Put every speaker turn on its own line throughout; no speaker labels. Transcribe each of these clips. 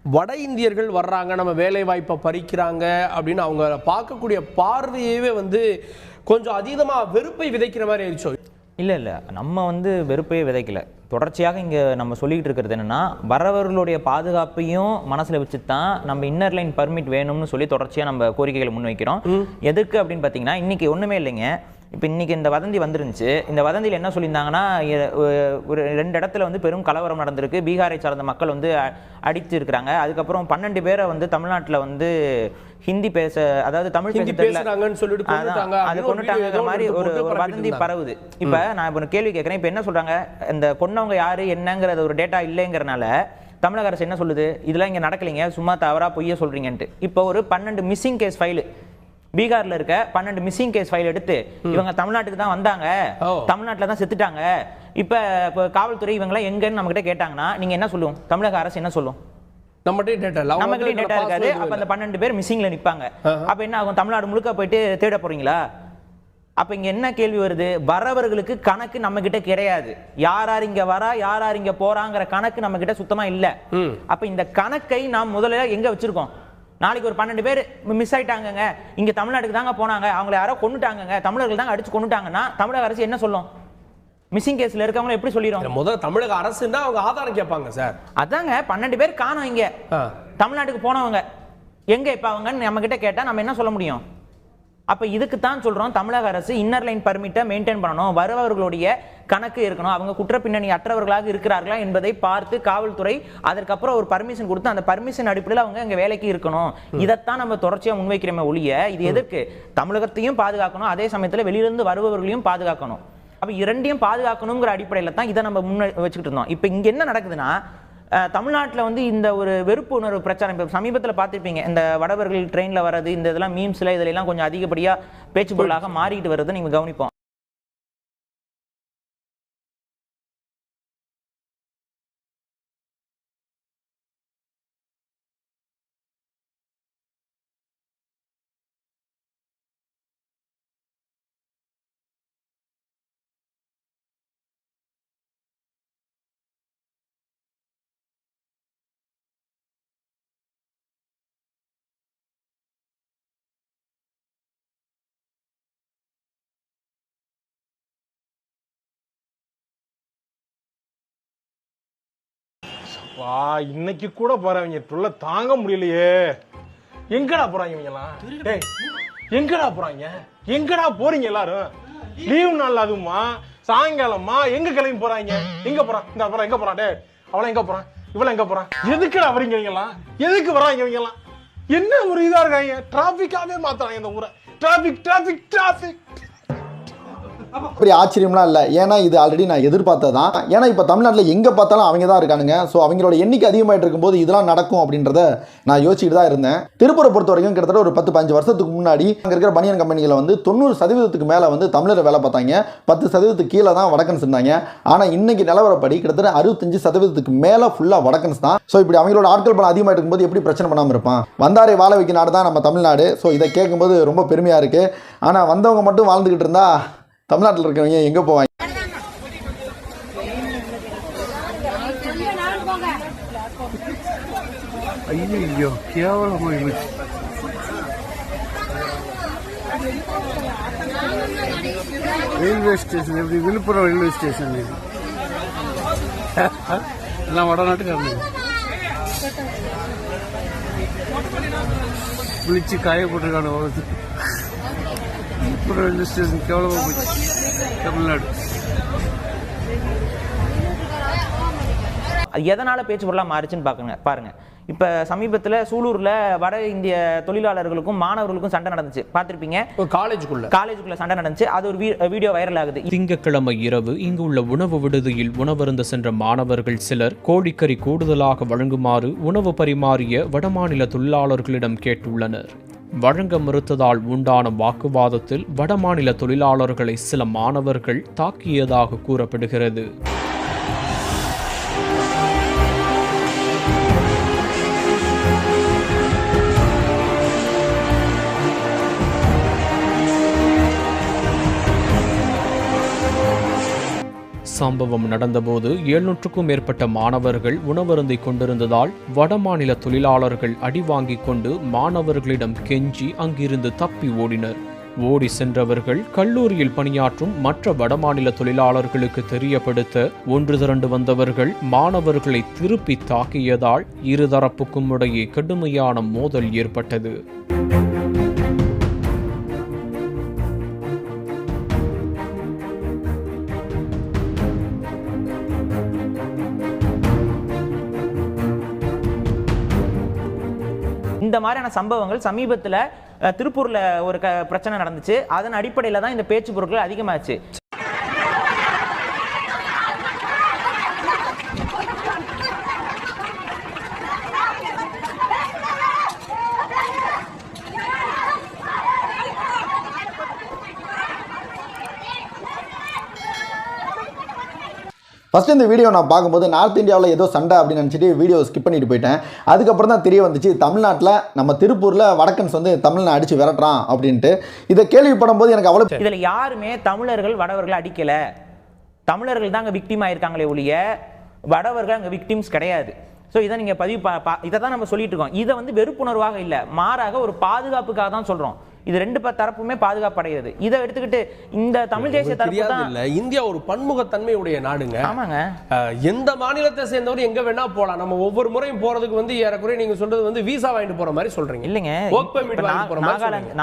வட இந்தியர்கள் வர்றாங்க, நம்ம வேலை வாய்ப்பை பறிக்கிறாங்க அப்படின்னு அவங்க பார்க்கக்கூடிய பார்வையவே வந்து கொஞ்சம் அதீதமாக வெறுப்பை விதைக்கிற மாதிரி ஆயிடுச்சோ?
இல்லை, நம்ம வந்து வெறுப்பையே விதைக்கல. தொடர்ச்சியாக இங்கே நம்ம சொல்லிக்கிட்டு இருக்கிறது என்னென்னா, வரவர்களுடைய பாதுகாப்பையும் மனசில் வச்சு தான் நம்ம இன்னர் லைன் பர்மிட் வேணும்னு சொல்லி தொடர்ச்சியாக நம்ம கோரிக்கைகளை முன்வைக்கிறோம். எதுக்கு அப்படின்னு பார்த்தீங்கன்னா, இன்றைக்கி ஒன்றுமே இல்லைங்க. இப்போ இன்றைக்கி இந்த வதந்தி வந்துருந்துச்சு. இந்த வதந்தியில் என்ன சொல்லியிருந்தாங்கன்னா, ஒரு 2 இடத்துல வந்து பெரும் கலவரம் நடந்திருக்கு, பீகாரை சார்ந்த மக்கள் வந்து அடித்து இருக்கிறாங்க. அதுக்கப்புறம் 12 பேரை வந்து தமிழ்நாட்டில் வந்து ஹிந்தி பேச, அதாவது தமிழ் பேசுறாங்கன்னு சொல்லிட்டு அதை கொண்டுட்டாங்கிற மாதிரி ஒரு வதந்தி பரவுது. இப்போ நான் இப்போ கேள்வி கேட்குறேன், இப்போ என்ன சொல்கிறாங்க, இந்த கொன்னவங்க யார் என்னங்கிறது ஒரு டேட்டா இல்லைங்கிறனால தமிழக அரசு என்ன சொல்லுது, இதெல்லாம் இங்கே நடக்கலைங்க, சும்மா தவறாக பொய்ய சொல்கிறீங்கன்ட்டு. இப்போ ஒரு 12 மிஸ்ஸிங் கேஸ் ஃபைலு, பீகார்ல இருக்க 12 மிஸ்ஸிங் கேஸ் ஃபைல் எடுத்து இவங்க தமிழ்நாட்டுக்கு தான் வந்தாங்க, தமிழ்நாட்டில் தான் செத்துட்டாங்க, இப்போ காவல்துறை இவங்களாம் எங்கன்னு நம்ம கிட்ட கேட்டாங்கன்னா நீங்க என்ன சொல்லுவோம்? தமிழக அரசு என்ன சொல்லும்? நம்மகிட்ட டேட்டா இருக்காது. அப்ப அந்த 12 பேர் மிஸ்ஸிங்ல நிப்பாங்க. அப்ப என்ன ஆகும்? தமிழ்நாடு முழுக்க போயிட்டு தேட போறீங்களா? அப்ப இங்க என்ன கேள்வி வருது? வரவர்களுக்கு கணக்கு நம்ம கிட்ட கிடையாது. யார் இங்க வரா, யார் இங்க போறாங்கிற கணக்கு நம்ம கிட்ட சுத்தமா இல்ல. அப்ப இந்த கணக்கை நாம் முதல்ல எங்க வச்சிருக்கோம்? நாளைக்கு ஒரு 12 பேர் மிஸ் ஆயிட்டாங்க, இங்க தமிழ்நாட்டுக்கு தாங்க போனாங்க, அவங்களை யாரோ கொண்டுட்டாங்க, தமிழர்கள் தாங்க அடிச்சு கொண்டுட்டாங்கன்னா தமிழக அரசு என்ன சொல்லும்? மிஸ்ஸிங் கேஸ்ல இருக்கவங்க எப்படி சொல்லிடுவாங்க? முதல்ல தமிழக அரசுன்னா அவங்க ஆதாரம் கேட்பாங்க சார். அதாங்க 12 பேர் காணோம் இங்க, தமிழ்நாட்டுக்கு போனவங்க எங்க இப்ப அவங்கன்னு நம்ம கிட்ட கேட்டா நம்ம என்ன சொல்ல முடியும்? அப்ப இதுக்கு தான் சொல்றோம், தமிழக அரசு இன்னர் லைன் பர்மிட்டை மெயின்டைன் பண்ணணும், வருபவர்களுடைய கணக்கு இருக்கணும், அவங்க குற்ற பின்னணி அற்றவர்களாக இருக்கிறார்களா என்பதை பார்த்து காவல்துறை அதற்கப்புறம் ஒரு பர்மிஷன் கொடுத்து அந்த பர்மிஷன் அடிப்படையில் அவங்க அங்கே வேலைக்கு இருக்கணும். இதைத்தான் நம்ம தொடர்ச்சியாக முன்வைக்கிறோமே ஒழிய இது எதற்கு? தமிழகத்தையும் பாதுகாக்கணும், அதே சமயத்தில் வெளியிலிருந்து வருபவர்களையும் பாதுகாக்கணும். அப்போ இரண்டையும் பாதுகாக்கணுங்கிற அடிப்படையில் தான் இதை நம்ம முன் வச்சுக்கிட்டு இருந்தோம். இப்போ இங்கே என்ன நடக்குதுன்னா, தமிழ்நாட்டில் வந்து இந்த ஒரு வெறுப்பு உணர்வு பிரச்சாரம் இப்போ சமீபத்தில் பார்த்துருப்பீங்க, இந்த வடவர்கள் ட்ரெயினில் வர்றது, இந்த இதெல்லாம் மீம்ஸில் இதெல்லாம் கொஞ்சம் அதிகப்படியாக பேச்சு பொருளாக மாறிட்டு வருது. நீங்கள் கவனிப்போம்.
இன்னைக்கு கூட போறவங்க தாங்க முடியலையே. எங்கடா போறாங்க இவங்கலாம்? எங்கடா போறாங்க? எங்கடா போறீங்க எல்லாரும்? லீவ் நாள் அதுமா சாயங்காலமா எங்க கிளம்பி போறாங்க? எங்க போறான்? இந்த அப்புறம் எங்க போறான்? டே அவளை எங்க போறான்? இவளை எங்க போறான்? எதுக்குடா வரீங்க இவங்கலாம்? எதுக்கு வராங்க இவங்கலாம்? என்ன ஒரு இதா இருக்காங்க? டிராபிக்காவே மாத்துறாங்க இந்த ஊரை. Traffic traffic traffic.
அப்படி ஆச்சரியம்லாம் இல்லை, ஏன்னா இது ஆல்ரெடி நான் எதிர்பார்த்ததான். ஏன்னா இப்போ தமிழ்நாட்டில் எங்கே பார்த்தாலும் அவங்க தான் இருக்கானுங்க. ஸோ அவங்களோட எண்ணிக்கை அதிகமாகிட்டு இருக்கும்போது இதெல்லாம் நடக்கும் அப்படின்றத நான் யோசிச்சுட்டு தான் இருந்தேன். திருப்பூரை பொறுத்த வரைக்கும் கிட்டத்தட்ட ஒரு 10-15 வருஷத்துக்கு முன்னாடி அங்கே இருக்கிற பனியன் கம்பெனிகளை வந்து 90% மேலே வந்து தமிழரை வேலை பார்த்தாங்க, 10% கீழே தான் வடக்கன்ஸ் இருந்தாங்க. ஆனால் இன்னைக்கு நிலவரப்படி கிட்டத்தட்ட 65% மேலே ஃபுல்லாக வடக்கன்ஸ் தான். ஸோ இப்படி அவங்களோட ஆட்கள் பலம் அதிகமாகிட்டு இருக்கும்போது எப்படி பிரச்சனை பண்ணாமல் இருப்பான்? வந்தாரை வாழ வைக்க நாடு தான் நம்ம தமிழ்நாடு. ஸோ இதை கேட்கும்போது ரொம்ப பெருமையாக இருக்குது. ஆனால் வந்தவங்க மட்டும் வாழ்ந்துக்கிட்டு இருந்தா தமிழ்நாட்டில் இருக்கவங்க எங்கே போவாங்க?
ஐயோ கேவலமா ரயில்வே ஸ்டேஷன் எப்படி? விழுப்புரம் ரயில்வே ஸ்டேஷன் எல்லாம் வடநாட்டுக்காரங்க குளிச்சு காய போட்டிருக்காங்க. விழுப்புரம் ரயில்வே ஸ்டேஷன் கேவலமா போச்சு தமிழ்நாடு.
எதனால பேச்சு பொருளாக மாறிச்சுன்னு பாருங்க. இப்போ சமீபத்தில் சூலூரில் வட இந்திய தொழிலாளர்களுக்கும் மாணவர்களுக்கும் சண்டை நடந்துச்சு, பார்த்துருப்பீங்க. காலேஜுக்குள்ள சண்டை நடந்துச்சு. அது ஒரு வீடியோ வைரல் ஆகுது.
திங்கட்கிழமை இரவு இங்கு உள்ள உணவு விடுதியில் உணவருந்த சென்ற மாணவர்கள் சிலர் கோழிக்கறி கூடுதலாக வழங்குமாறு உணவு பரிமாறிய வடமாநில தொழிலாளர்களிடம் கேட்டுள்ளனர். வழங்க மறுத்ததால் உண்டான வாக்குவாதத்தில் வடமாநில தொழிலாளர்களை சில மாணவர்கள் தாக்கியதாக கூறப்படுகிறது. சம்பவம் நடந்தபோது 700க்கும் மேற்பட்ட மாணவர்கள் உணவருந்திக் கொண்டிருந்ததால் வடமாநில தொழிலாளர்கள் அடி வாங்கிக் கொண்டு மாணவர்களிடம் கெஞ்சி அங்கிருந்து தப்பி ஓடினர். ஓடி சென்றவர்கள் கல்லூரியில் பணியாற்றும் மற்ற வடமாநில தொழிலாளர்களுக்கு தெரியப்படுத்த ஒன்று திரண்டு வந்தவர்கள் மாணவர்களை திருப்பி தாக்கியதால் இருதரப்புக்கும் இடையே கடுமையான மோதல் ஏற்பட்டது.
இந்த மாதிரியான சம்பவங்கள் சமீபத்தில் திருப்பூர்ல ஒரு பிரச்சனை நடந்துச்சு. அதன் அடிப்படையில் தான் இந்த பேச்சு பொருட்கள் அதிகமாச்சு.
ஃபஸ்ட்டு இந்த வீடியோ நான் பார்க்கும்போது நார்த் இந்தியாவில் ஏதோ சண்டை அப்படின்னு நினச்சிட்டு வீடியோ ஸ்கிப் பண்ணிட்டு போயிட்டேன். அதுக்கப்புறம் தான் தெரிய வந்துச்சு தமிழ்நாட்டில் நம்ம திருப்பூரில் வடக்கன்ஸ் வந்து தமிழ்நாடு அடித்து விரட்டுறான் அப்படின்ட்டு. இதை கேள்விப்படும் போது எனக்கு அவ்வளோ
இதில் யாருமே தமிழர்கள் வடவர்கள் அடிக்கலை, தமிழர்கள் தான் அங்கே விக்டிம் ஆயிருக்காங்களே ஒழிய வடவர்கள் அங்கே விக்டிம்ஸ் கிடையாது. ஸோ இதை நீங்கள் இதை தான் நம்ம சொல்லிட்டு இருக்கோம். இதை வந்து வெறுப்புணர்வாக இல்லை, மாறாக ஒரு பாதுகாப்புக்காக தான் சொல்கிறோம். இது ரெண்டு தரப்புமே பாதுகாப்பு அடைகிறது. இதை எடுத்துக்கிட்டு இந்த தமிழ் தேசிய தரப்பு
இல்ல, இந்தியா ஒரு பன்முகத்தன்மையுடைய நாடுங்க.
ஆமாங்க,
எந்த மாநிலத்தை சேர்ந்தவர் எங்க வேணா போலாம். நம்ம ஒவ்வொரு முறையும் போறதுக்கு வந்து ஏறக்குறைய நீங்க சொல்றது வந்து விசா வாங்கிட்டு போற மாதிரி சொல்றீங்க.
இல்லைங்க,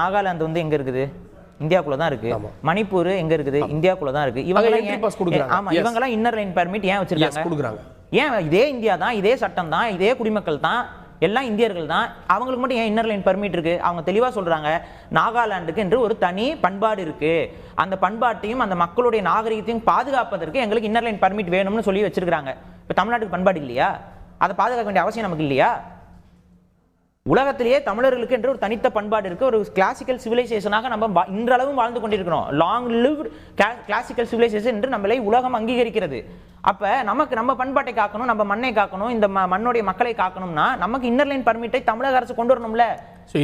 நாகாலாந்து வந்து எங்க இருக்குது? இந்தியாக்குள்ள தான் இருக்கு. மணிப்பூர் எங்க இருக்குது? இந்தியாக்குள்ள தான் இருக்கு. இவங்கெல்லாம் இன்னர் லைன் பெர்மிட் ஏன் வச்சிருக்காங்க? ஏன் இதே இந்தியா தான், இதே சட்டம் தான், இதே குடிமக்கள் தான், எல்லாம் இந்தியர்கள் தான். அவங்களுக்கு மட்டும் ஏன் இன்னர் லைன் பெர்மிட் இருக்கு? அவங்க தெளிவா சொல்றாங்க, நாகாலாந்துக்கு என்று ஒரு தனி பண்பாடு இருக்கு, அந்த பண்பாட்டையும் அந்த மக்களுடைய நாகரிகத்தையும் பாதுகாப்பதற்கு எங்களுக்கு இன்னர் லைன் பெர்மிட் வேணும்னு சொல்லி வச்சிருக்காங்க. இப்ப தமிழ்நாட்டுக்கு பண்பாடு இல்லையா? அதை பாதுகாக்க வேண்டிய அவசியம் நமக்கு இல்லையா? உலகத்திலேயே தமிழர்களுக்கு என்று ஒரு தனித்த பண்பாடு இருக்கு. ஒரு கிளாசிக்கல் சிவிலைசேஷனாக நம்ம இன்றளவும் வாழ்ந்து கொண்டிருக்கிறோம். லாங் லிவ்ட் கிளாசிக்கல் சிவிலைசேஷன் என்று நம்மளை உலகம் அங்கீகரிக்கிறது. அப்ப நமக்கு நம்ம பண்பாட்டை காக்கணும், நம்ம மண்ணை காக்கணும், இந்த மண்ணுடைய மக்களை காக்கணும்னா நமக்கு இன்னர் லைன் பர்மிட்டை தமிழக அரசு கொண்டு வரணும்ல.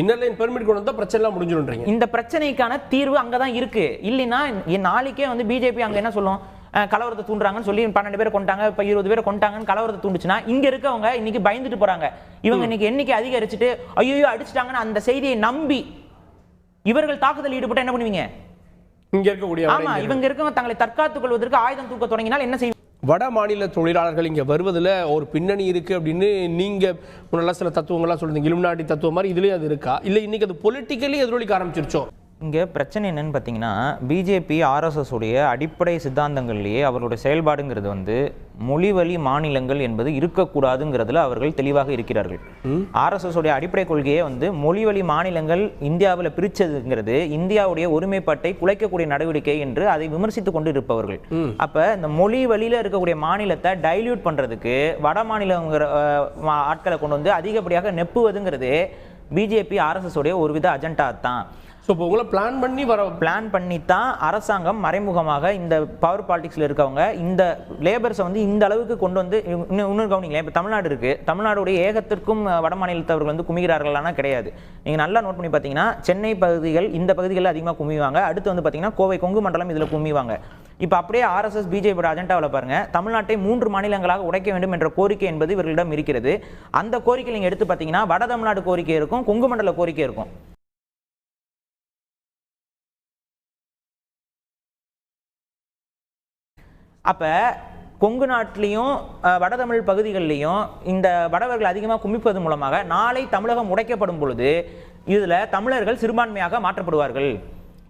இன்னர் லைன் பெர்மிட் கொண்டு வந்தா பிரச்சனை எல்லாம் முடிஞ்சிடும்ன்றீங்க. இந்த பிரச்சனைக்கான தீர்வு அங்கதான் இருக்கு. இல்லைன்னா நாளைக்கே வந்து பிஜேபி அங்க என்ன சொல்லும், கலவரத்தை தூண்டுறாங்கன்னு சொல்லி 12 பேரை கொண்டாங்க, இப்ப 20 பேரை கொண்டாங்கன்னு கலவரத்தை தூண்டுச்சுன்னா இங்க இருக்கவங்க இன்னைக்கு பயந்துட்டு போறாங்க. இவங்க இன்னைக்கு எண்ணிக்கை அதிகரிச்சுட்டு ஐயோ அடிச்சுட்டாங்கன்னு அந்த செய்தியை நம்பி இவர்கள் தாக்குதல் ஈடுபட்டு என்ன பண்ணுவீங்க? இங்க இருக்கக்கூடிய இவங்க இருக்கவங்க தங்களை தற்காத்துக் கொள்வதற்கு ஆயுதம் தூக்க தொடங்கினால் என்ன செய்வீங்க?
வட மாநில தொழிலாளர்கள் இங்க வருவதில் ஒரு பின்னணி இருக்கு அப்படின்னு நீங்க முன்னெல்லாம் சில தத்துவங்கள்லாம் சொல்றீங்க, இலுமினாட்டி தத்துவம் மாதிரி இதுலயே அது இருக்கா? இல்ல இன்னைக்கு அது பொலிட்டிக்கலி எதிரொலிக்க ஆரம்பிச்சிருச்சோ?
இங்கே பிரச்சனை என்னன்னு பார்த்தீங்கன்னா, பிஜேபி ஆர்எஸ்எஸ் உடைய அடிப்படை சித்தாந்தங்கள்லேயே அவர்களுடைய செயல்பாடுங்கிறது வந்து மொழிவழி மாநிலங்கள் என்பது இருக்கக்கூடாதுங்கிறதுல அவர்கள் தெளிவாக இருக்கிறார்கள். ஆர்எஸ்எஸ் உடைய அடிப்படை கொள்கையே வந்து மொழிவழி மாநிலங்கள் இந்தியாவில் பிரிச்சதுங்கிறது இந்தியாவுடைய ஒருமைப்பாட்டை குலைக்கக்கூடிய நடவடிக்கை என்று அதை விமர்சித்து கொண்டு இருப்பவர்கள். அப்போ இந்த மொழி வழியில் இருக்கக்கூடிய மாநிலத்தை டைல்யூட் பண்ணுறதுக்கு வட மாநிலங்கிற ஆட்களை கொண்டு வந்து அதிகப்படியாக நெப்புவதுங்கிறது பிஜேபி ஆர்எஸ்எஸ் உடைய ஒருவித அஜெண்டா தான்.
ஸோ இப்போ உங்களை பிளான்
பண்ணி தான் அரசாங்கம் மறைமுகமாக இந்த பவர் பாலிடிக்ஸில் இருக்கவங்க இந்த லேபர்ஸை வந்து இந்த அளவுக்கு கொண்டு வந்து இன்னொரு கவனிங்களேன். இப்போ தமிழ்நாடு இருக்குது, தமிழ்நாடுடைய ஏகத்திற்கும் வட மாநிலத்தவர்கள் வந்து குமிகிறார்களானா கிடையாது. நீங்கள் நல்லா நோட் பண்ணி பார்த்தீங்கன்னா சென்னை பகுதிகள் இந்த பகுதிகளில் அதிகமாக குமிவாங்க. அடுத்து வந்து பார்த்தீங்கன்னா கோவை கொங்கு மண்டலம் இதில் குமிவாங்க. இப்போ அப்படியே ஆர்எஸ்எஸ் பிஜேபியோட அஜெண்டாவில் பாருங்க, தமிழ்நாட்டை 3 மாநிலங்களாக உடைக்க வேண்டும் என்ற கோரிக்கை என்பது இவர்களிடம் இருக்கிறது. அந்த கோரிக்கை நீங்கள் எடுத்து பார்த்தீங்கன்னா வட தமிழ்நாடு கோரிக்கை இருக்கும், கொங்கு மண்டல கோரிக்கை இருக்கும். அப்போ கொங்கு நாட்டிலையும் வடதமிழ் பகுதிகளிலையும் இந்த வடவர்கள் அதிகமாக குமிப்பது மூலமாக நாளை தமிழகம் உடைக்கப்படும் பொழுது இதில் தமிழர்கள் சிறுபான்மையாக மாற்றப்படுவார்கள்.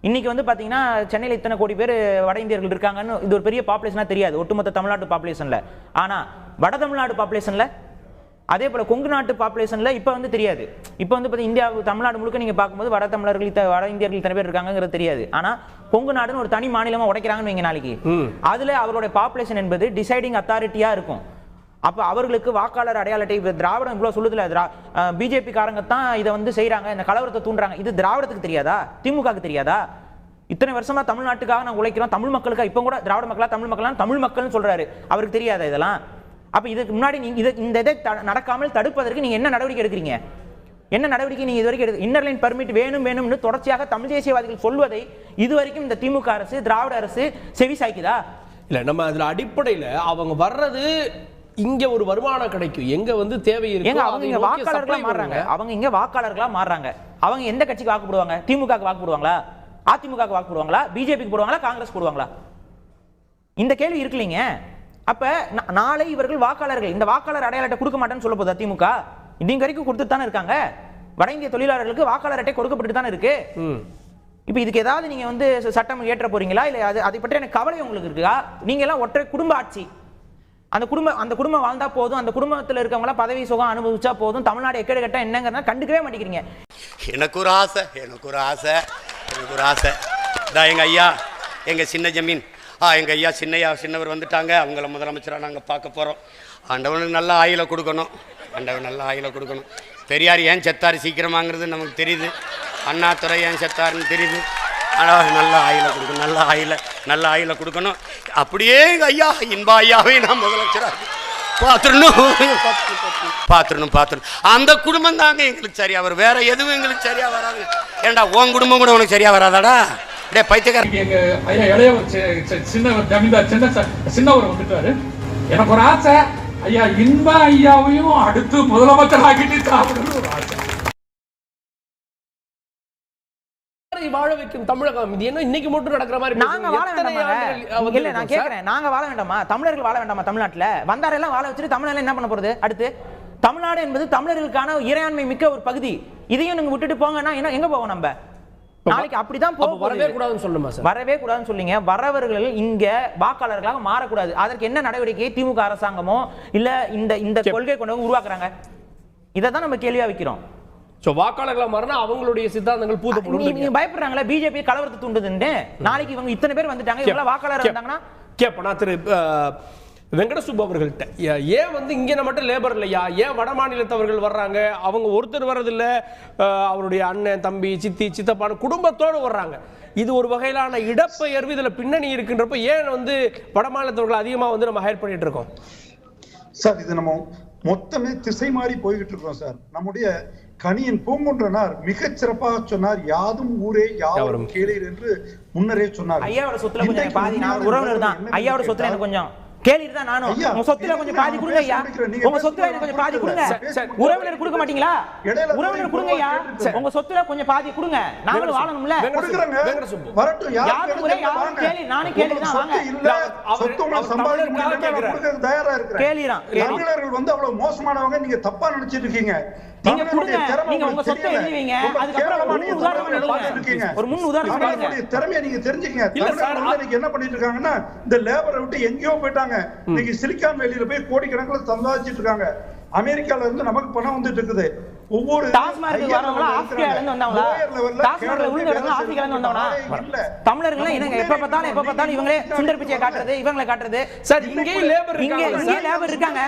இன்னைக்கு வந்து பார்த்தீங்கன்னா சென்னையில் இத்தனை கோடி பேர் வட இந்தியர்கள் இருக்காங்கன்னு இது ஒரு பெரிய பாப்புலேஷனாக தெரியாது ஒட்டுமொத்த தமிழ்நாட்டு பாப்புலேஷனில். ஆனால் வட தமிழ்நாடு பாப்புலேஷனில் அதே போல் கொங்கு நாட்டு பாப்புலேஷனில் இப்போ வந்து தெரியாது. இப்போ வந்து பார்த்தீங்கன்னா இந்தியா தமிழ்நாடு முழுக்க நீங்கள் பார்க்கும்போது வட தமிழர்கள் வட இந்தியர்கள் இத்தனை பேர் இருக்காங்கிறது தெரியாது. ஆனால் கொங்கு நாடுன்னு ஒரு தனி மாநிலமாக உடைக்கிறாங்கன்னு வைங்க நாளைக்கு, அதில் அவருடைய பாப்புலேஷன் என்பது டிசைடிங் அத்தாரிட்டியாக இருக்கும். அப்போ அவர்களுக்கு வாக்காளர் அடையாள அட்டை திராவிடம் இவ்வளோ சொல்லுதில்ல, பிஜேபி காரங்க தான் இதை வந்து செய்கிறாங்க, இந்த கலவரத்தை தூண்டுறாங்க. இது திராவிடத்துக்கு தெரியாதா? திமுகவுக்கு தெரியாதா? இத்தனை வருஷமா தமிழ்நாட்டுக்காக நான் உழைக்கிறோம், தமிழ் மக்களுக்காக. இப்போ கூட திராவிட மக்களா தமிழ் மக்களான்னு தமிழ் மக்கள்னு சொல்றாரு, அவருக்கு தெரியாதா இதெல்லாம்? அப்ப இதுக்கு முன்னாடி இந்த இதை நடக்காமல் தடுப்பதற்கு நீங்க என்ன நடவடிக்கை எடுக்கிறீங்க? என்ன நடவடிக்கை நீங்க இதுவரைக்கும் இன்னர் லைன் பெர்மிட் வேணும்னு தொடர்ச்சியாக தமிழ் தேசியவாதிகள் சொல்வதை இதுவரைக்கும் இந்த திமுக அரசு திராவிட அரசு செவி சாய்க்குதா?
இல்ல நம்ம அதுல அடிப்படையில அவங்க வர்றது இங்க ஒரு வருமானம் கிடைக்கும், எங்க வந்து தேவை இருக்கு,
அவங்க இங்க வாக்காளர்களா மாறுறாங்க. அவங்க இங்க வாக்காளர்களா மாறுறாங்க. அவங்க எந்த கட்சிக்கு வாக்கு போடுவாங்க? திமுகக்கு வாக்கு போடுவாங்களா, அதிமுகக்கு வாக்கு போடுவாங்களா, பிஜேபிக்கு போடுவாங்களா, காங்கிரஸ் போடுவாங்களா? இந்த கேள்வி இருக்குல்லைங்க. அப்ப நாளை இவர்கள் வாக்காளர்கள் இந்த வாக்காளர் அடையாள அட்டை கொடுக்க மாட்டேன்னு சொல்ல போதா திமுக? இன்னைக்கு வரைக்கும் கொடுத்துட்டு தானே இருக்காங்க. வட இந்திய தொழிலாளர்களுக்கு வாக்காளர் அட்டை கொடுக்கப்பட்டு தானே இருக்கு. இப்ப இதுக்கு ஏதாவது நீங்க வந்து சட்டம் ஏற்ற போறீங்களா, இல்ல அதை பற்றி எனக்கு கவலை உங்களுக்கு இருக்கா? நீங்க எல்லாம் ஒற்றை குடும்ப ஆட்சி, அந்த குடும்பம் வாழ்ந்தா போதும், அந்த குடும்பத்தில் இருக்கவங்க பதவி சுகம் அனுபவிச்சா போதும், தமிழ்நாடு எக்கேடு கட்ட என்னங்கிறத கண்டுக்கவே மாட்டேங்கிறீங்க.
எனக்கு ஒரு ஆசை தான் எங்க ஐயா, எங்க சின்ன ஜமீன், எங்க ஐயா சின்னவர் வந்துட்டாங்க. அவங்கள முதலமைச்சராக நாங்கள் பார்க்க போறோம். ஆண்டவனுக்கு நல்ல ஆயில கொடுக்கணும், பெரியார் ஏன் செத்தாரு சீக்கிரமாங்கிறது நமக்கு தெரியுது, அண்ணாதுரை ஏன் செத்தாருன்னு தெரியுது. ஆனால் நல்ல ஆயில கொடுக்கணும். அப்படியே எங்கள் ஐயா இன்பா ஐயாவே நான் முதலமைச்சராக பார்த்துடணும். அந்த குடும்பம் தாங்க எங்களுக்கு சரியா வரும், வேற எதுவும் எங்களுக்கு சரியா வராது. ஏன்டா உன் குடும்பம் கூட உனக்கு சரியா வராதாடா? டே பைத்தியக்காரன்.
எங்க ஐயா இளையவர் சின்னவர் ஜமீன்தார் சின்னவர் வந்துட்டாரு. எனக்கு ஒரு ஆசை, ஐயா இன்பா ஐயாவையும் அடுத்து முதலமைச்சர் ஆக்கிட்டு சாப்பிடணும் ஒரு ஆசை.
வாழ வைக்கும் தமிழகம் இது என்ன இன்னைக்கு மட்டும் நடக்கிற மாதிரி?
நாங்க வாழ வேண்டாமா? இல்ல நான் கேக்குறேன், நாங்க வாழ வேண்டாமா? தமிழர்கள் வாழ வேண்டாமா? தமிழ்நாட்டுல வந்தாரெல்லாம் வாழ வச்சுட்டு தமிழ்நாட்டுல என்ன பண்ண போறது? அடுத்து தமிழ்நாடு என்பது தமிழர்களுக்கான இறையாண்மை மிக்க ஒரு பகுதி. இதையும் நீங்க விட்டுட்டு போங்கன்னா எங்க போவோம் நம்ம? நாளைக்கு அப்படிதான்
வரவே கூடாதுன்னு சொல்லுமா சார்?
வரவே கூடாதுன்னு சொல்லிங்க. வரவர்கள் இங்க வாக்காளர்களாக மாறக்கூடாது. அதற்கு என்ன நடவடிக்கை திமுக அரசாங்கமோ இல்ல இந்த கொள்கை கொண்டவங்க உருவாக்குறாங்க? இதை தான் நம்ம கேள்வியா வைக்கிறோம்.
வாக்காளர்களா மாறினா அவங்களுடைய சித்தாந்தங்கள் பூதப்படும்.
நீங்க பயப்படுறாங்களா பிஜேபி கலவரத்தை தூண்டுதுன்னு? நாளைக்கு இவங்க இத்தனை பேர் வந்துட்டாங்க, இவங்க வாக்காளர் இருந்தாங்கன்னா
கேப்ப நான் திரு வெங்கடசுப்பு அவர்கள்ட்ட ஏன் வந்து இங்க மட்டும் லேபர் இல்லையா, ஏன் வட மாநிலத்தவர்கள் வர்றாங்க, அவங்க ஒருத்தர் வர்றதில்ல, அவருடைய அண்ணன் தம்பி சித்தி சித்தப்பான குடும்பத்தோடு வர்றாங்க, இது ஒரு வகையிலான இடப்பெயர்வு இதுல பின்னணி இருக்கின்றப்ப ஏன் வந்து வட மாநிலத்தவர்கள் அதிகமா வந்து நம்ம ஹையர் பண்ணிட்டு இருக்கோம்
சார்? இது நம்ம மொத்தமே திசை மாறி போய்கிட்டு இருக்கோம் சார். நம்முடைய கணியன் பூங்குன்றனார் மிகச் சிறப்பாக சொன்னார், யாதும் ஊரே யாவரும் கேளீர் என்று முன்னரே சொன்னார்.
ஐயாவோட சொத்துல கொஞ்சம் பாதி, நான் உறவினர் தான், ஐயாவோட சொத்துல எனக்கு கொஞ்சம் கேளீர் தான். நானும் உங்க சொத்துல கொஞ்சம் பாதி கொடுங்க ஐயா, உங்க சொத்துல எனக்கு கொஞ்சம் பாதி கொடுங்க. உறவினர் கொடுக்க மாட்டீங்களா? உறவினர் கொடுங்க ஐயா, உங்க சொத்துல கொஞ்சம் பாதி கொடுங்க, நாங்களும் வாழணும்ல.
வரட்டும்,
யாரும் ஊரே யாவரும் கேளீர், நானும் கேளீர் தான். வாங்க,
சொத்துங்களை சம்பாதிக்க தயாரா இருக்கிறேன்.
கேளீரா
தமிழர்கள் வந்து அவ்வளவு மோசமானவங்க நீங்க தப்பா நினைச்சிட்டு இருக்கீங்க.
நீங்க கொடுங்க, நீங்க உங்க சொத்தை எழுதிவீங்க, அதுக்கு அப்புறம் ஒரு முன் உதாரணம்
திறமையை நீங்க தெரிஞ்சுக்கங்க. தமிழர்கள் என்ன பண்ணிட்டு இருக்காங்கன்னா இந்த லேபரை விட்டு எங்கேயோ போயிட்டாங்க. இன்னைக்கு சிலிக்கான் வேலியில போய் கோடிக்கணக்கில் சம்பாதிச்சிட்டு இருக்காங்க. அமெரிக்கால இருந்து நமக்கு பணம் வந்துட்டு இருக்குது. ஒவ்வொரு
தமிழர்கள் எப்ப பார்த்தாலும் இவங்களே சுந்தர் பிச்சையை காட்டுறது, இவங்களை காட்டுறது.
சார் இங்கே லேபர்
இருக்காங்க.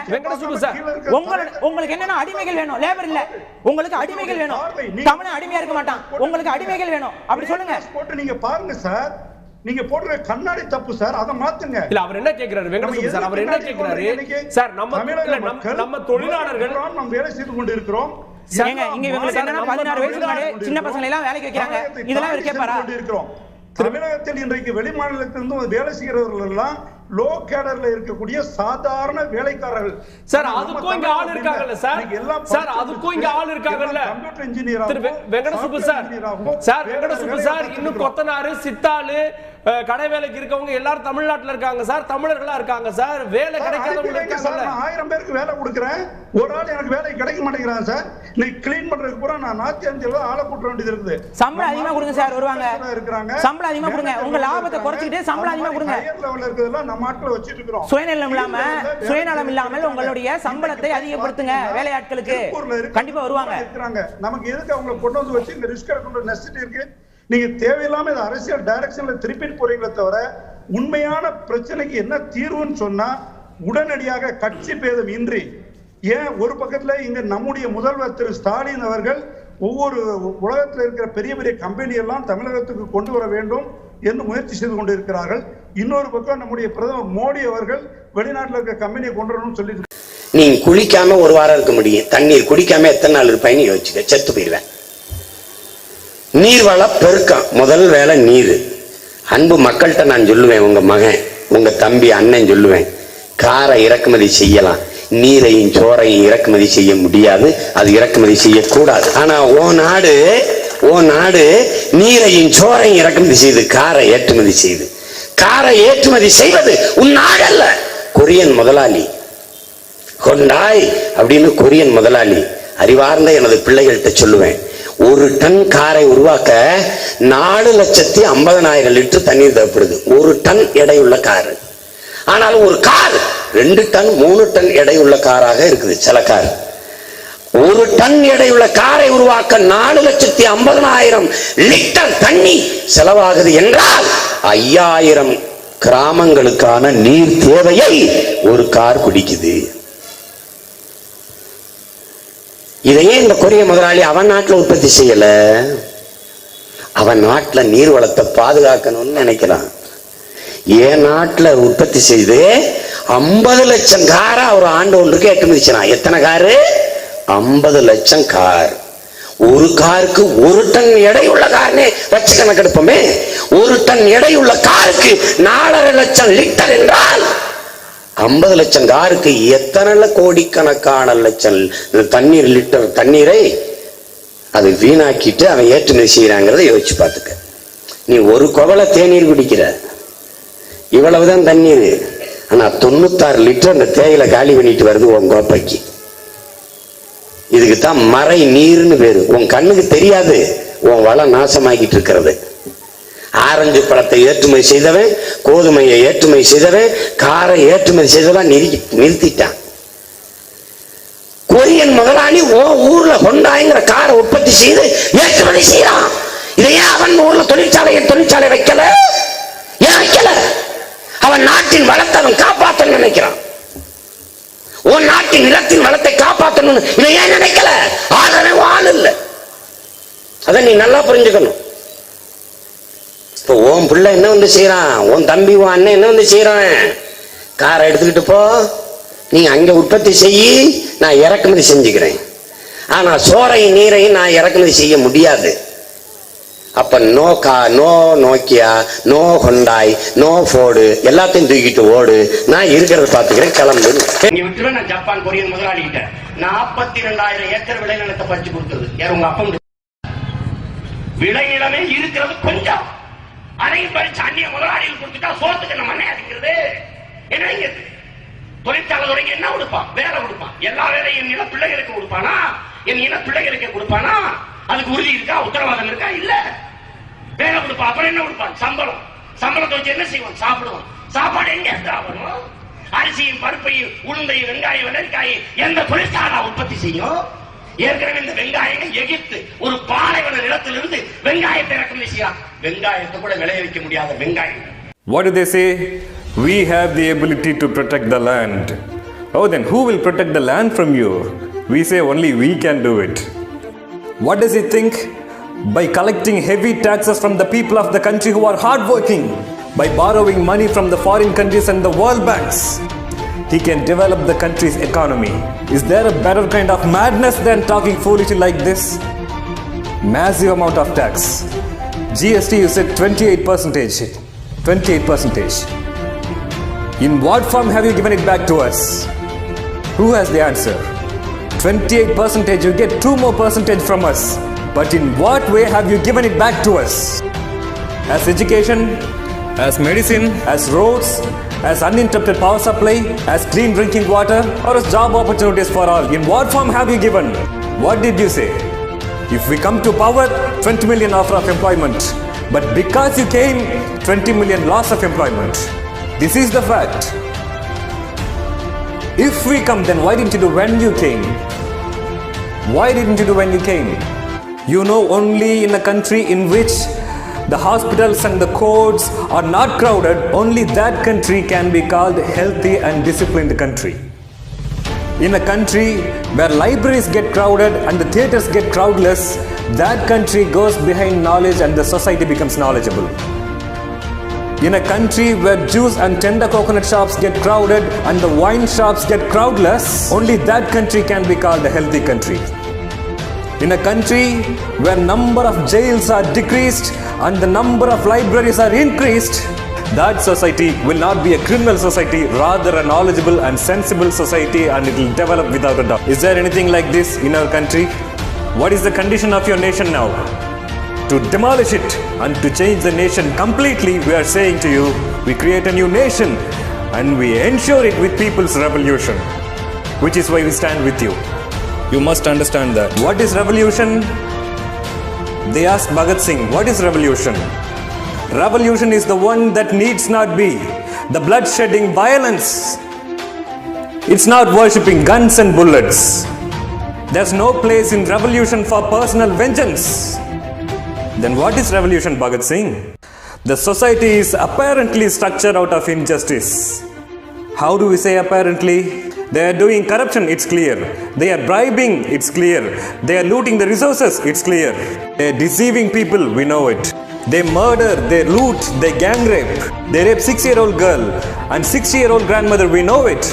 உங்களுக்கு என்னன்னா அடிமைகள் வேணும், லேபர் இல்ல, உங்களுக்கு அடிமைகள் வேணும். தமிழன் அடிமையா இருக்க மாட்டான், உங்களுக்கு அடிமைகள் வேணும், அப்படி சொல்லுங்க.
போட்டு நீங்க பாருங்க சார், நீங்க போடுற கண்ணாடி தப்பு சார், அதை மாத்துங்க.
இல்ல அவர் என்ன கேக்குறாரு வெங்கடசுப்பு சார், அவர் என்ன கேக்குறாரு சார், நம்ம தொழிலாளர்கள்
நாம் வேலை செய்து கொண்டு இருக்கிறோம்.
இங்க இவங்களுக்கு என்னன்னா 16 வயசுக்கு சின்ன பசங்களை எல்லாம் வேலைக்கு வைக்கிறாங்க, இதெல்லாம் இவர் கேட்பாரா?
தமிழகத்தில் இன்றைக்கு வெளி மாநிலத்திலிருந்து வேலை செய்கிறவர்கள் எல்லாம் லோ கேடர்ல இருக்கக்கூடிய சாதாரண வேலைக்காரர்கள்
சார். அதுக்கும் இங்க ஆள் இருக்காங்கல்ல சார், சார் அதுக்கும் இங்க ஆள் இருக்காங்கல்ல.
Computer engineer
Venkatasubbu sir, sir Venkatasubbu sir, இன்னும் கொத்தனாரு சித்தாளு கடை வேலைக்கு இருக்கவங்க எல்லாரும் தமிழ்நாட்டுல இருக்காங்க சார், தமிழர்களா இருக்காங்க சார், வேலை கிடைக்காதவங்க இருக்காங்கல்ல.
1000 பேருக்கு வேலை கொடுக்குறேன், ஒரு ஆள் எனக்கு வேலை கிடைக்க மாட்டேங்கிறாங்க சார். நீ கிளீன் பண்றதுக்கு பூரா நான் 405 ஆளை கூட்ட வேண்டியது இருக்குது.
சம்பளம் அதிகமா கொடுங்க சார், வருவாங்க சம்பளம் அதிகமா கொடுங்க, உங்க லாபத்தை குறைச்சிட்டே சம்பளம் அதிகமா கொடுங்க.
ஹையர் லெவல்ல இருக்குதெல்லாம் நம்ம ஆட்களை வச்சிட்டு இருக்கோம்.
சுயநலம் இல்லாமல் உங்களுடைய சம்பளத்தை அதிகப்படுத்துங்க, வேலையாட்களுக்கு கண்டிப்பா வருவாங்க.
நமக்கு எதுக்கு அவங்க கொண்டு வந்து வச்சு இந்த ரிஸ்க் எடுக்கிற நெசசிட்டி இருக்கு? நீங்க தேவையில்லாம இந்த அரசியல் டைரக்ஷன்ல திருப்பிட்டு போறீங்களே தவிர உண்மையான பிரச்சனைக்கு என்ன தீர்வுன்னு சொன்னா உடனடியாக கட்சி பேதம் இன்றி, ஏன் ஒரு பக்கத்துல இங்க நம்முடைய முதல்வர் திரு ஸ்டாலின் அவர்கள் ஒவ்வொரு உலகத்தில் இருக்கிற பெரிய பெரிய கம்பெனி எல்லாம் தமிழகத்துக்கு கொண்டு வர வேண்டும் என்று முயற்சி செய்து கொண்டு இருக்கிறார்கள். இன்னொரு பக்கம் நம்முடைய பிரதமர் மோடி அவர்கள் வெளிநாட்டில் இருக்கிற கம்பெனியை கொண்டு வரணும்னு சொல்லிட்டு,
நீ குளிக்காம ஒரு வாரம் இருக்க முடியும், தண்ணீர் குடிக்காம எத்தனை நாள் இருப்பாயின்னு யோசிச்சுக்க, செத்து போயிடுவேன். நீர்வள பெருக்கம் முதல் வேலை நீர். அன்பு மக்கள்கிட்ட நான் சொல்லுவேன், உங்க மகன் உங்க தம்பி அண்ணன் சொல்லுவேன், காரை இறக்குமதி செய்யலாம், நீரையும் சோறையும் இறக்குமதி செய்ய முடியாது, அது இறக்குமதி செய்யக்கூடாது. ஆனா ஓ நாடு நீரையும் சோறையும் இறக்குமதி செய்து காரை ஏற்றுமதி செய்து, காரை ஏற்றுமதி செய்வது உன் நாடு அல்ல, கொரியன் முதலாளி கொண்டாய் அப்படின்னு கொரியன் முதலாளி. அறிவார்ந்த எனது பிள்ளைகள்கிட்ட சொல்லுவேன், ஒரு டன் காரை உருவாக்க 4,50,000 லிட்டர் தண்ணீர் தேவைப்படுது. ஒரு டன் எடையுள்ள காரு. ஆனால் ஒரு கார் 2 டன் 3 டன் எடையுள்ள காராக இருக்குது சில கார். ஒரு டன் எடையுள்ள காரை உருவாக்க 4,50,000 லிட்டர் தண்ணி செலவாகுது என்றால் 5,000 கிராமங்களுக்கான நீர் தேவையை ஒரு கார் குடிக்குது. இதையே இந்த கொரிய முதலாளி அவன் நாட்டில் உற்பத்தி செய்யல, அவன் நாட்டில் நீர் வளத்தை பாதுகாக்கணும்னு நினைக்கிறான். என் நாட்டில் உற்பத்தி செய்து 50 லட்சம் காரை ஒரு ஆண்டு ஒன்றுக்கு ஏற்றுமதி செய்யலாம். எத்தனை காரு? 50 லட்சம் கார். ஒரு காருக்கு 1 டன் எடையுள்ள காரனே வச்சு கணக்கெடுப்போமே. 1 டன் எடையுள்ள காருக்கு 4,5 லட்சம் லிட்டர் என்றால் 50 லட்சம் காருக்கு எத்தனை கோடிக்கணக்கான லட்சம் தண்ணீர் லிட்டர் தண்ணீரை அது வீணாக்கிட்டு அவன் ஏற்றுமதி செய்யறாங்கிறத யோசிச்சு பார்த்துக்க. நீ ஒரு குவளை தேநீர் குடிக்கிற, இவ்வளவுதான் தண்ணீர். ஆனா 96 லிட்டர் அந்த தேயிலை காலி பண்ணிட்டு வருது உன் கோப்பைக்கு. இதுக்கு தான் மறை நீர்னு பேரு. உன் கண்ணுக்கு தெரியாது உன் வளம் நாசமாக்கிட்டு இருக்கிறது. ஆரஞ்சு பழத்தை ஏற்றுமதி செய்தவன், கோதுமையை ஏற்றுமதி செய்தவன், காரை ஏற்றுமதி செய்தவன் நிறுத்திட்டான். கொரியன் முதலாளி ஊர்ல ஹோண்டாய்ங்கிற காரை உற்பத்தி செய்து ஏற்றுமதி செய்யறான். இதையே அவன் ஊர்ல தொழிற்சாலை வைக்கல. ஏன் வைக்கல? அவன் நாட்டின் வளத்தை அவன் காப்பாற்ற நினைக்கிறான். உன் நாட்டின் நிலத்தின் வளத்தை காப்பாற்றணும் இதை ஏன் நினைக்கல? ஆள் இல்ல. அதை நீ நல்லா புரிஞ்சுக்கணும். இப்போ உன் பிள்ளை என்ன வந்து செய்யறான், உன் தம்பி உன் அண்ணன் என்ன வந்து செய்யறான், காரை எடுத்துக்கிட்டு போ, நீ அங்க உற்பத்தி செய்யி, நான் இறக்குமதி செஞ்சுக்கிறேன். ஆனா சோறையும் நீரையும் நான் இறக்குமதி செய்ய முடியாது. அப்ப no Nokia, no Hyundai, no Ford எல்லாத்தையும் தூக்கிட்டு ஓடு, நான் இருக்கிறத பாத்துக்கிறேன், கிளம்பு. இங்க விட்டுருவேன். நான் ஜப்பான் கொரியன் முதலாளி கிட்ட 42,000 ஏக்கர் விளைநிலத்தை பறிச்சு கொடுத்தது யார்? உங்க அப்பா. விளைநிலமே இருக்கிறது கொஞ்சம், அதையும் பறிச்சு அந்நிய முதலாளிகள் கொடுத்துட்டா சோத்துக்கு நம்ம அண்ணையாதிக்கிறது என்ன? தொழிற்சாலை தொடங்கி என்ன கொடுப்பான்? வேலை கொடுப்பான். எல்லா வேலையும் என் இன பிள்ளைகளுக்கு கொடுப்பானா? என் இன பிள்ளைகளுக்கு கொடுப்பானா? அதுக்கு உறுதி இருக்கா? உத்தரவாதம் இருக்கா? இல்ல. வேலை கொடுப்பான். அப்புறம் என்ன கொடுப்பான்? சம்பளம். சம்பளத்தை வச்சு என்ன செய்வோம்? சாப்பிடுவோம். சாப்பாடு எங்க வரும்? அரிசியும் பருப்பையும் உளுந்தையும் வெங்காயம் வெள்ளரிக்காயை எந்த தொழிற்சாலை உற்பத்தி செய்யும்? ஏற்கனவே இந்த வெங்காயங்கள் எகிப்து ஒரு பாலைவன நிலத்திலிருந்து வெங்காயத்தை இறக்குமதி செய்யலாம். வெங்காயத்தை கூட விளைவிக்க முடியாத வெங்காயம்.
What do they say? We have the ability to protect the land. Oh, then who will protect the land from you? We say only we can do it. What does he think? By collecting heavy taxes from the people of the country who are hardworking, by borrowing money from the foreign countries and the world banks, he can develop the country's economy. Is there a better kind of madness than talking foolishly like this? Massive amount of tax. GST you said 28%. 28%. In what form have you given it back to us? Who has the answer? 28%, you get 2 more percentage from us. But in what way have you given it back to us? As education, as medicine, as roads, as uninterrupted power supply, as clean drinking water, or as job opportunities for all? In what form have you given? What did you say? If we come to power, 20 million offer of employment. But because you came, 20 million loss of employment. This is the fact. If we come, then why didn't you do when you came? Why didn't you do when you came? You know, only in a country in which the hospitals and the courts are not crowded, only that country can be called healthy and disciplined country. In a country where libraries get crowded and the theaters get crowdless, that country goes behind knowledge and the society becomes knowledgeable. In a country where juice and tender coconut shops get crowded and the wine shops get crowdless, only that country can be called a healthy country. In a country where number of jails are decreased and the number of libraries are increased, that society will not be a criminal society, rather a knowledgeable and sensible society, and it will develop without a doubt. Is there anything like this in our country? What is the condition of your nation now? To demolish it and to change the nation completely, we are saying to you, we create a new nation and we ensure it with people's revolution, which is why we stand with you. You must understand that. What is revolution? They asked Bhagat Singh, what is revolution? Revolution is the one that needs not be the blood-shedding violence. It's not worshipping guns and bullets. There's no place in revolution for personal vengeance. Then what is revolution, Bhagat Singh? The society is apparently structured out of injustice. How do we say apparently? They are doing corruption, it's clear. They are bribing, it's clear. They are looting the resources, it's clear. They are deceiving people, we know it. They murder, they loot, they gang rape. They rape 6-year-old girl and 60-year-old grandmother, we know it.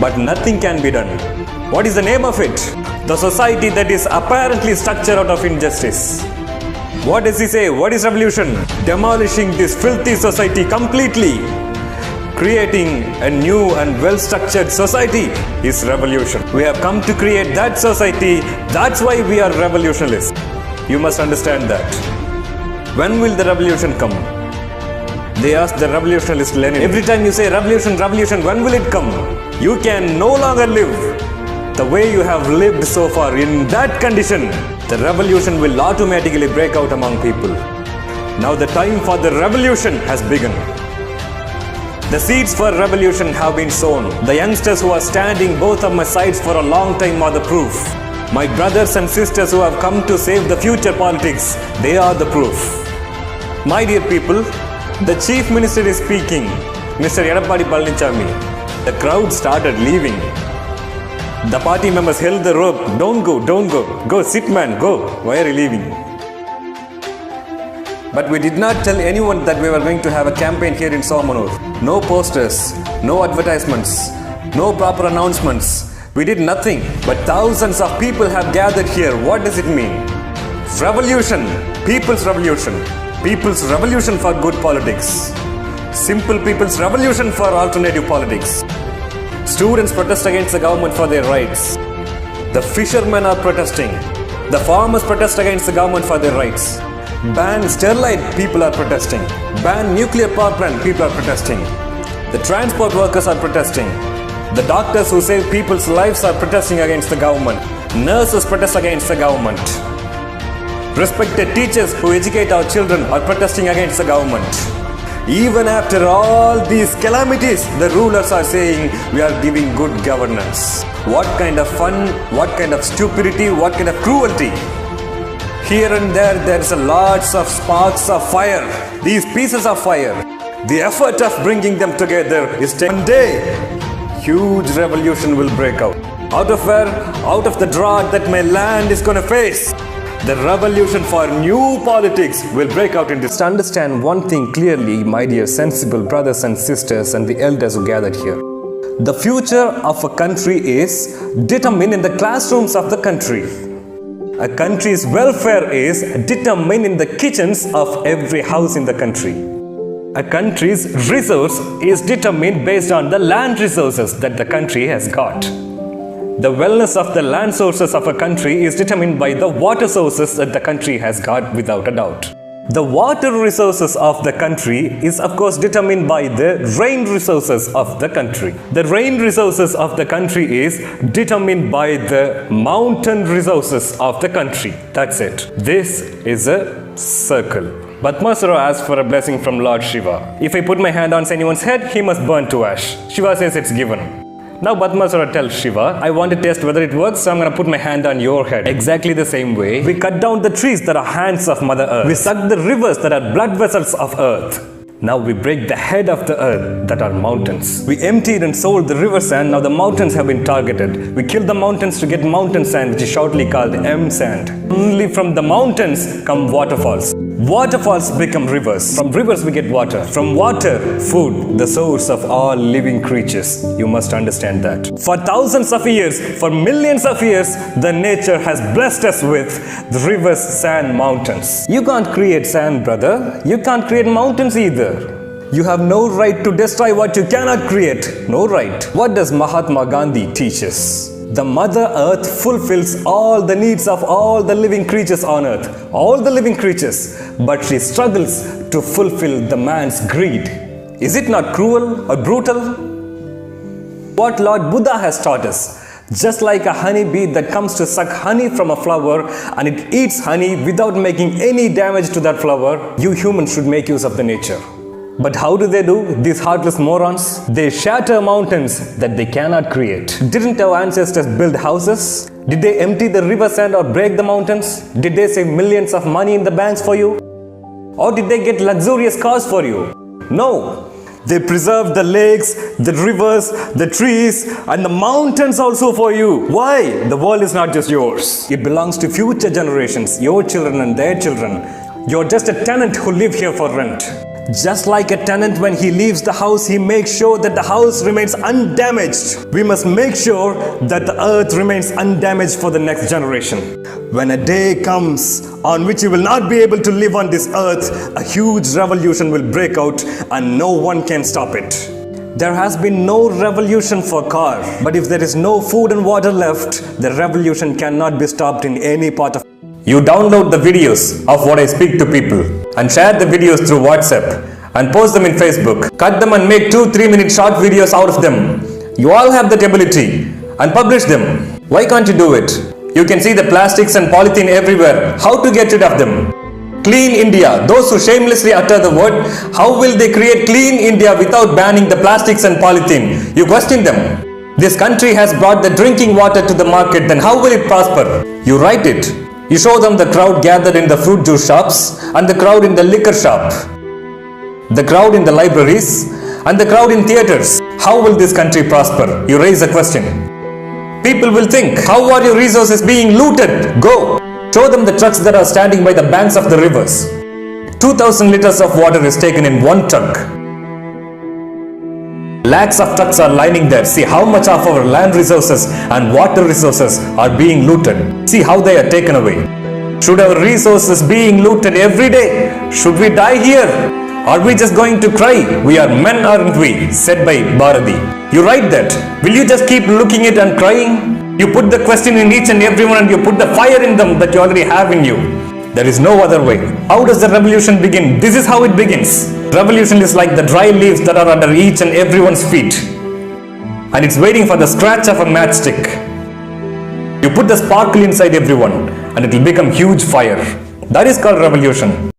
But nothing can be done. What is the name of it? The society that is apparently structured out of injustice. What does he say? What is revolution? Demolishing this filthy society completely. Creating a new and well-structured society is revolution. We have come to create that society. That's why we are revolutionists. You must understand that. When will the revolution come? They asked the revolutionist Lenin. Every time you say revolution, revolution, when will it come? You can no longer live the way you have lived so far. In that condition, the revolution will automatically break out among people. Now the time for the revolution has begun. The seeds for revolution have been sown. The youngsters who are standing both of my sides for a long time are the proof. My brothers and sisters who have come to save the future politics, they are the proof. My dear people, the Chief Minister is speaking, Mr. Edappadi Palanichami. The crowd started leaving. The party members held the rope. Don't go, don't go. Go, sit man, go. Why are you leaving? But we did not tell anyone that we were going to have a campaign here in Somanur. No posters, no advertisements, no proper announcements. We did nothing, but thousands of people have gathered here. What does it mean? Revolution, people's revolution. People's revolution for good politics. Simple people's revolution for alternative politics. Students protest against the government for their rights. The fishermen are protesting. The farmers protest against the government for their rights. Ban sterilite, people are protesting. Ban nuclear power plant, people are protesting. The transport workers are protesting. The doctors who save people's lives are protesting against the government. Nurses protest against the government. Respected teachers who educate our children are protesting against the government. Even after all these calamities, the rulers are saying we are giving good governance. What kind of fun, what kind of stupidity, what kind of cruelty. Here and there is a lots of sparks of fire. These pieces of fire, the effort of bringing them together is one day, huge revolution will break out. Out of where? Out of the drought that my land is going to face. The revolution for new politics will break out in this. To understand one thing clearly, my dear sensible brothers and sisters and the elders who gathered here. The future of a country is determined in the classrooms of the country. A country's welfare is determined in the kitchens of every house in the country. A country's resource is determined based on the land resources that the country has got. The wellness of the land sources of a country is determined by the water sources that the country has got, without a doubt. The water resources of the country is of course determined by the rain resources of the country. The rain resources of the country is determined by the mountain resources of the country. That's it. This is a circle. Padmasara asked for a blessing from Lord Shiva. If I put my hand on anyone's head, he must burn to ash. Shiva says it's given. Now Padmasara tells Shiva, I want to test whether it works, so I'm going to put my hand on your head. Exactly the same way, we cut down the trees that are hands of Mother Earth. We suck the rivers that are blood vessels of Earth. Now we break the head of the earth, that are mountains. We emptied and sold the river sand, now the mountains have been targeted. We killed the mountains to get mountain sand, which is shortly called M sand. Only from the mountains come waterfalls. Waterfalls become rivers. From rivers we get water. From water, food, the source of all living creatures. You must understand that. For thousands of years, for millions of years, the nature has blessed us with the rivers, sand, mountains. You can't create sand, brother. You can't create mountains either. You have no right to destroy what you cannot create. No right. What does Mahatma Gandhi teach us? The Mother Earth fulfills all the needs of all the living creatures on earth. All the living creatures. But she struggles to fulfill the man's greed. Is it not cruel or brutal? What Lord Buddha has taught us. Just like a honeybee that comes to suck honey from a flower and it eats honey without making any damage to that flower, you humans should make use of the nature. But how do, these heartless morons? They shatter mountains that they cannot create. Didn't our ancestors build houses? Did they empty the river sand or break the mountains? Did they save millions of money in the banks for you? Or did they get luxurious cars for you? No. They preserved the lakes, the rivers, the trees, and the mountains also for you. Why? The world is not just yours. It belongs to future generations, your children and their children. You're just a tenant who live here for rent. Just like a tenant, when he leaves the house, he makes sure that the house remains undamaged. We must make sure that the earth remains undamaged for the next generation. When a day comes on which you will not be able to live on this earth, a huge revolution will break out and no one can stop it. There has been no revolution for car, but if there is no food and water left, the revolution cannot be stopped in any part of. You download the videos of what I speak to people and share the videos through WhatsApp and post them in Facebook. Cut them and make 2-3 minute short videos out of them. You all have that ability and publish them. Why can't you do it? You can see the plastics and polythene everywhere. How to get rid of them? Clean India. Those who shamelessly utter the word, how will they create clean India without banning the plastics and polythene? You question them. This country has brought the drinking water to the market, then how will it prosper? You write it. You show them the crowd gathered in the fruit juice shops and the crowd in the liquor shop, the crowd in the libraries and the crowd in theaters. How will this country prosper? You raise a question. People will think, how are your resources being looted? Go. Show them the trucks that are standing by the banks of the rivers. 2,000 liters of water is taken in one truck. Lakhs of trucks are lining there. See how much of our land resources and water resources are being looted. See how they are taken away. Should our resources being looted every day? Should we die here? Are we just going to cry? We are men, aren't we? Said by Bharati. You write that. Will you just keep looking at and crying? You put the question in each and everyone and you put the fire in them that you already have in you. There is no other way. How does the revolution begin? This is how it begins. Revolution is like the dry leaves that are under each and everyone's feet. And it's waiting for the scratch of a matchstick. You put the sparkle inside everyone and it will become huge fire. That is called revolution.